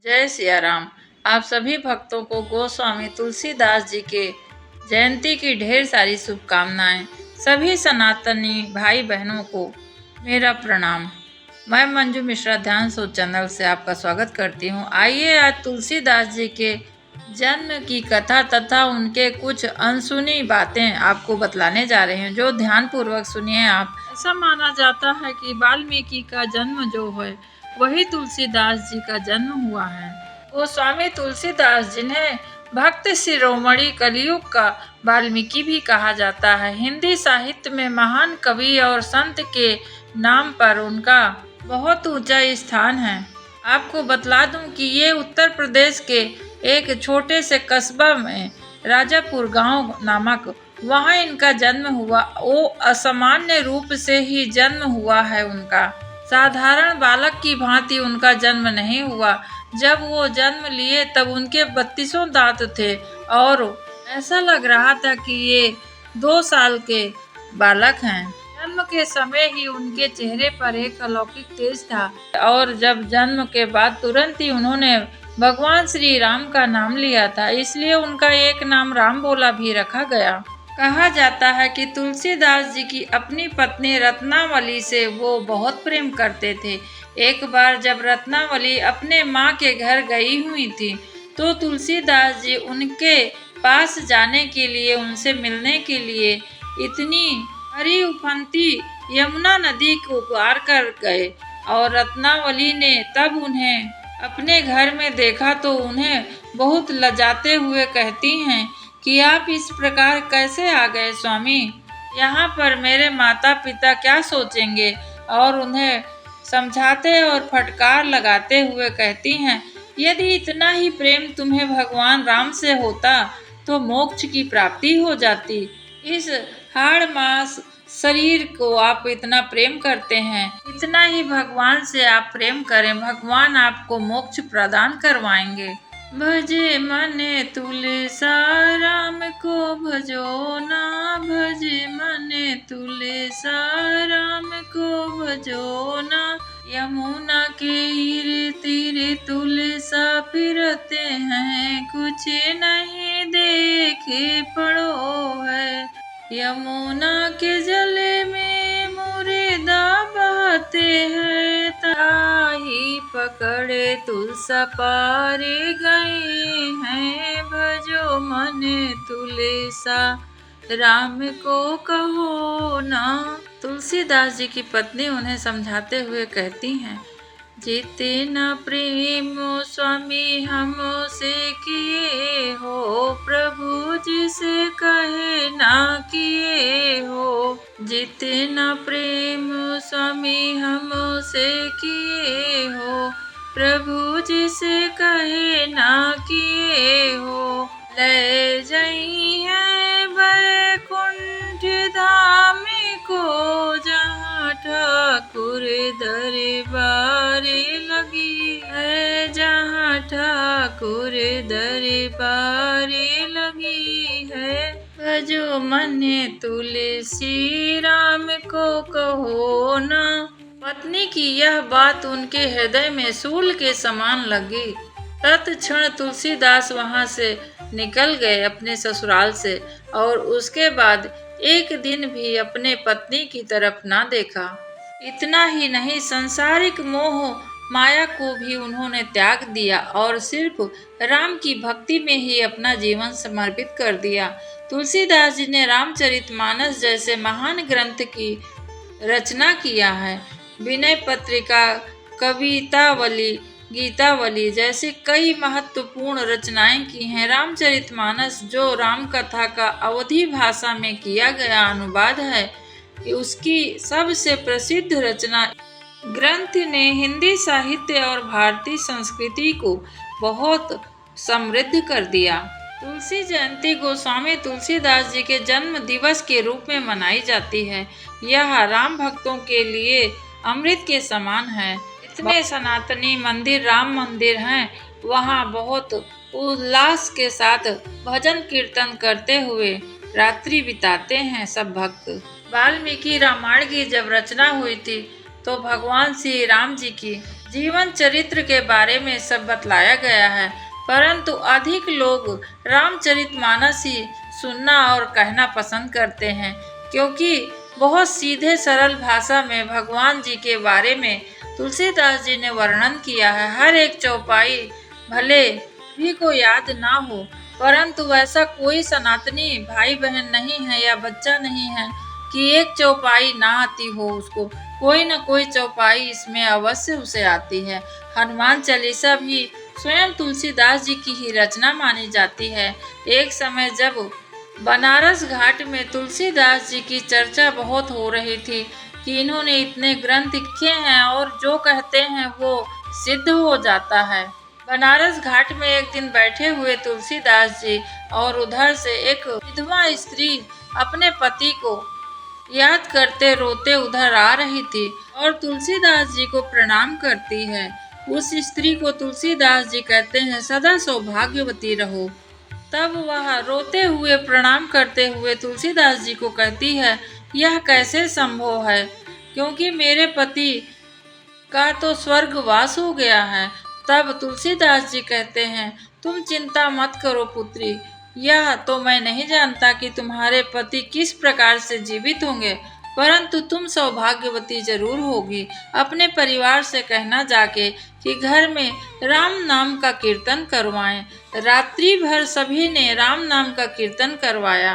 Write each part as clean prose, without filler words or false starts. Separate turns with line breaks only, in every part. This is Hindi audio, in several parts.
जय सिया राम। आप सभी भक्तों को गोस्वामी तुलसीदास जी के जयंती की ढेर सारी शुभकामनाएं। सभी सनातनी भाई बहनों को मेरा प्रणाम। मैं मंजू मिश्रा ध्यान सोच चैनल से आपका स्वागत करती हूँ। आइए आज तुलसीदास जी के जन्म की कथा तथा उनके कुछ अनसुनी बातें आपको बतलाने जा रहे हैं, जो ध्यान पूर्वक सुनिए आप। ऐसा माना जाता है कि वाल्मीकि का जन्म जो है वही तुलसीदास जी का जन्म हुआ है। गोस्वामी तुलसीदास जिन्हें भक्त शिरोमणि कलियुग का वाल्मीकि भी कहा जाता है, हिंदी साहित्य में महान कवि और संत के नाम पर उनका बहुत ऊंचा स्थान है। आपको बतला दूं कि ये उत्तर प्रदेश के एक छोटे से कस्बा में राजापुर गांव नामक, वहां इनका जन्म हुआ। वो असामान्य रूप से ही जन्म हुआ है उनका। साधारण बालक की भांति उनका जन्म नहीं हुआ। जब वो जन्म लिए तब उनके 32 दांत थे और ऐसा लग रहा था कि ये 2 साल के बालक हैं। जन्म के समय ही उनके चेहरे पर एक अलौकिक तेज था और जब जन्म के बाद तुरंत ही उन्होंने भगवान श्री राम का नाम लिया था, इसलिए उनका एक नाम राम बोला भी रखा गया। कहा जाता है कि तुलसीदास जी की अपनी पत्नी रत्नावली से वो बहुत प्रेम करते थे। एक बार जब रत्नावली अपने माँ के घर गई हुई थी तो तुलसीदास जी उनके पास जाने के लिए, उनसे मिलने के लिए इतनी हरी उफनती यमुना नदी को पार कर गए और रत्नावली ने तब उन्हें अपने घर में देखा तो उन्हें बहुत लजाते हुए कहती हैं कि आप इस प्रकार कैसे आ गए स्वामी, यहाँ पर मेरे माता पिता क्या सोचेंगे। और उन्हें समझाते और फटकार लगाते हुए कहती हैं, यदि इतना ही प्रेम तुम्हें भगवान राम से होता तो मोक्ष की प्राप्ति हो जाती। इस हाड़ मास शरीर को आप इतना प्रेम करते हैं, इतना ही भगवान से आप प्रेम करें, भगवान आपको मोक्ष प्रदान करवाएंगे। भजे मने तुलसा राम को भजो ना, भजे मने तुलसा राम को भजो ना। यमुना के तीरे तुलसा फिरते हैं, कुछ नहीं देखे पड़ो है। यमुना के जल में मुर्दा बहते हैं, ताही पकड़े तुलसा पारे गए हैं। भजो मन तुलसा राम को कहो ना। तुलसीदास जी की पत्नी उन्हें समझाते हुए कहती हैं, जितना प्रेम स्वामी हमसे किए हो, प्रभु जिसे कहे ना किए हो। जितना प्रेम स्वामी हमसे किए हो, प्रभु जिसे कहे ना किए हो। ले जाई है वैकुंठ धाम को, जहाँ ठाकुर दरबार लगी है, जहाँ ठाकुर दरबार लगी है। भजो मने तुलसी राम को कहो ना। पत्नी की यह बात उनके हृदय में शूल के समान लगी। तत्क्षण तुलसीदास वहां से निकल गए अपने ससुराल से और उसके बाद एक दिन भी अपने पत्नी की तरफ ना देखा। इतना ही नहीं, सांसारिक मोह माया को भी उन्होंने त्याग दिया और सिर्फ राम की भक्ति में ही अपना जीवन समर्पित कर दिया। तुलसीदास जी ने रामचरितमानस जैसे महान ग्रंथ की रचना किया है। विनय पत्रिका, कवितावली, गीतावली जैसी कई महत्वपूर्ण रचनाएं की हैं। रामचरितमानस जो राम कथा का अवधी भाषा में किया गया अनुवाद है, उसकी सबसे प्रसिद्ध रचना ग्रंथ ने हिंदी साहित्य और भारतीय संस्कृति को बहुत समृद्ध कर दिया। तुलसी जयंती गोस्वामी तुलसीदास जी के जन्म दिवस के रूप में मनाई जाती है। यह राम भक्तों के लिए अमृत के समान है। इतने सनातनी मंदिर, राम मंदिर हैं, वहाँ बहुत उल्लास के साथ भजन कीर्तन करते हुए रात्रि बिताते हैं सब भक्त। वाल्मीकि रामायण की जब रचना हुई थी तो भगवान श्री राम जी की जीवन चरित्र के बारे में सब बतलाया गया है, परंतु अधिक लोग रामचरितमानस ही सुनना और कहना पसंद करते हैं, क्योंकि बहुत सीधे सरल भाषा में भगवान जी के बारे में तुलसीदास जी ने वर्णन किया है। हर एक चौपाई भले भी को याद ना हो, परंतु ऐसा कोई सनातनी भाई बहन नहीं है या बच्चा नहीं है कि एक चौपाई ना आती हो उसको। कोई न कोई चौपाई इसमें अवश्य उसे आती है। हनुमान चालीसा भी स्वयं तुलसीदास जी की ही रचना मानी जाती है। एक समय जब बनारस घाट में तुलसीदास जी की चर्चा बहुत हो रही थी कि इन्होंने इतने ग्रंथ लिखे हैं और जो कहते हैं वो सिद्ध हो जाता है। बनारस घाट में एक दिन बैठे हुए तुलसीदास जी और उधर से एक विधवा स्त्री अपने पति को याद करते रोते उधर आ रही थी और तुलसीदास जी को प्रणाम करती है। उस स्त्री को तुलसीदास जी कहते हैं, सदा सौभाग्यवती रहो। तब वह रोते हुए प्रणाम करते हुए तुलसीदास जी को कहती है, यह कैसे संभव है, क्योंकि मेरे पति का तो स्वर्गवास हो गया है। तब तुलसीदास जी कहते हैं, तुम चिंता मत करो पुत्री, यह तो मैं नहीं जानता कि तुम्हारे पति किस प्रकार से जीवित होंगे, परंतु तुम सौभाग्यवती जरूर होगी। अपने परिवार से कहना जाके कि घर में राम नाम का कीर्तन करवाएं। रात्रि भर सभी ने राम नाम का कीर्तन करवाया।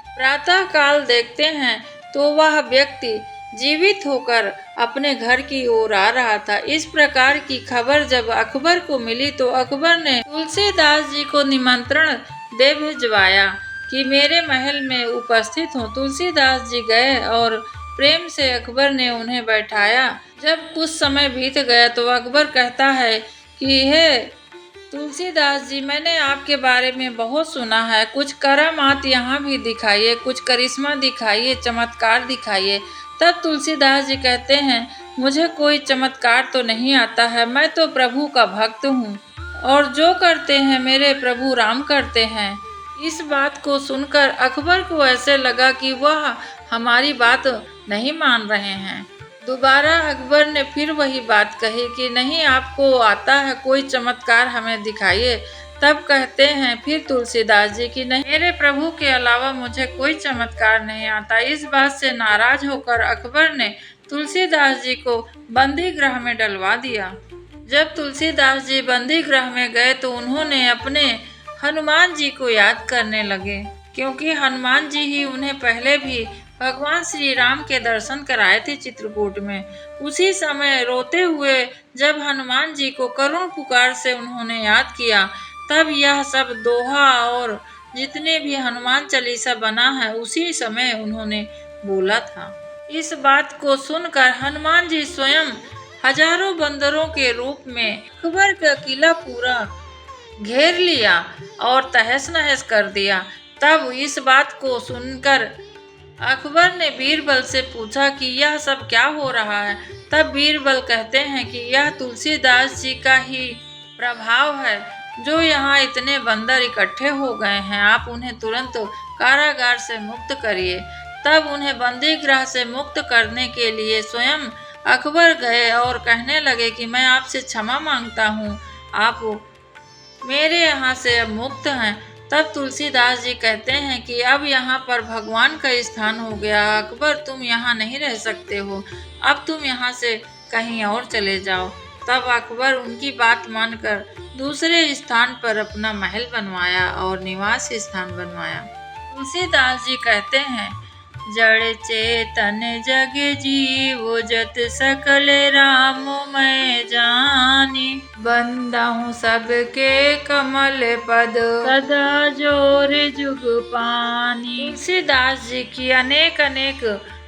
प्रातः काल देखते हैं तो वह व्यक्ति जीवित होकर अपने घर की ओर आ रहा था। इस प्रकार की खबर जब अकबर को मिली तो अकबर ने तुलसीदास जी को निमंत्रण दे भिजवाया कि मेरे महल में उपस्थित हो। तुलसीदास जी गए और प्रेम से अकबर ने उन्हें बैठाया। जब कुछ समय बीत गया तो अकबर कहता है कि हे तुलसीदास जी, मैंने आपके बारे में बहुत सुना है, कुछ करामात यहाँ भी दिखाइए, कुछ करिश्मा दिखाइए, चमत्कार दिखाइए। तब तुलसीदास जी कहते हैं, मुझे कोई चमत्कार तो नहीं आता है, मैं तो प्रभु का भक्त हूँ और जो करते हैं मेरे प्रभु राम करते हैं। इस बात को सुनकर अकबर को ऐसे लगा कि वह हमारी बात नहीं मान रहे हैं। दोबारा अकबर ने फिर वही बात कही कि नहीं, आपको आता है, कोई चमत्कार हमें दिखाइए। तब कहते हैं फिर तुलसीदास जी कि नहीं, मेरे प्रभु के अलावा मुझे कोई चमत्कार नहीं आता। इस बात से नाराज होकर अकबर ने तुलसीदास जी को बंदी गृह में डलवा दिया। जब तुलसीदास जी बंदी गृह में गए तो उन्होंने अपने हनुमान जी को याद करने लगे, क्योंकि हनुमान जी ही उन्हें पहले भी भगवान श्री राम के दर्शन कराए थे चित्रकूट में। उसी समय रोते हुए जब हनुमान जी को करुण पुकार से उन्होंने याद किया, तब यह सब दोहा और जितने भी हनुमान चालीसा बना है उसी समय उन्होंने बोला था। इस बात को सुनकर हनुमान जी स्वयं हजारों बंदरों के रूप में अकबर का किला पूरा घेर लिया और तहस नहस कर दिया। तब इस बात को सुनकर अकबर ने बीरबल से पूछा कि यह सब क्या हो रहा है। तब बीरबल कहते हैं कि यह तुलसीदास जी का ही प्रभाव है, जो यहाँ इतने बंदर इकट्ठे हो गए हैं, आप उन्हें तुरंत कारागार से मुक्त करिए। तब उन्हें बंदी गृह से मुक्त करने के लिए स्वयं अकबर गए और कहने लगे कि मैं आपसे क्षमा मांगता हूँ, आप मेरे यहाँ से अब मुक्त हैं। तब तुलसीदास जी कहते हैं कि अब यहाँ पर भगवान का स्थान हो गया, अकबर तुम यहाँ नहीं रह सकते हो, अब तुम यहाँ से कहीं और चले जाओ। तब अकबर उनकी बात मानकर दूसरे स्थान पर अपना महल बनवाया और निवास स्थान बनवाया। तुलसीदास जी कहते हैं, जड़ चेतन जग जीव जत सकल राम मैं जानी, बंदाहूँ सबके कमल पद सदा जोर जुग पानी। तुलसीदास जी की अनेक अनेक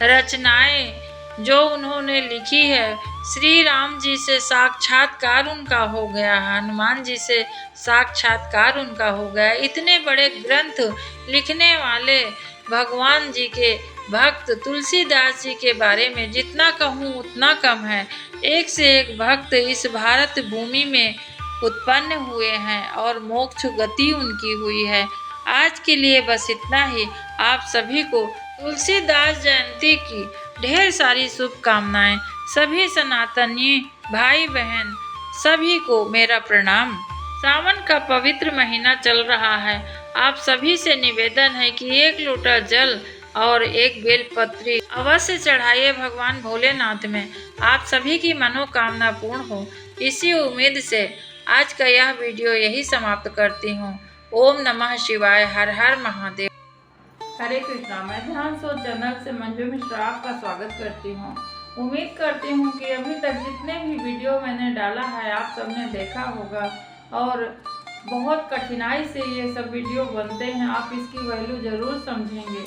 रचनाएं जो उन्होंने लिखी है, श्री राम जी से साक्षात्कार उनका हो गया, हनुमान जी से साक्षात्कार उनका हो गया। इतने बड़े ग्रंथ लिखने वाले भगवान जी के भक्त तुलसीदास जी के बारे में जितना कहूँ उतना कम है। एक से एक भक्त इस भारत भूमि में उत्पन्न हुए हैं और मोक्ष गति उनकी हुई है। आज के लिए बस इतना ही। आप सभी को तुलसीदास जयंती की ढेर सारी शुभकामनाएं। सभी सनातनी भाई बहन सभी को मेरा प्रणाम। सावन का पवित्र महीना चल रहा है। आप सभी से निवेदन है कि एक लोटा जल और एक बेलपत्री अवश्य चढ़ाइए भगवान भोलेनाथ में। आप सभी की मनोकामना पूर्ण हो, इसी उम्मीद से आज का यह वीडियो यही समाप्त करती हूँ। ओम नमः शिवाय, हर हर महादेव। हरे कृष्णा। मैं ध्यान सोच चैनल से मंजू मिश्रा आपका स्वागत करती हूँ। उम्मीद करती हूँ कि अभी तक जितने भी वीडियो मैंने डाला है आप सबने देखा होगा और बहुत कठिनाई से ये सब वीडियो बनते हैं। आप इसकी वैल्यू ज़रूर समझेंगे।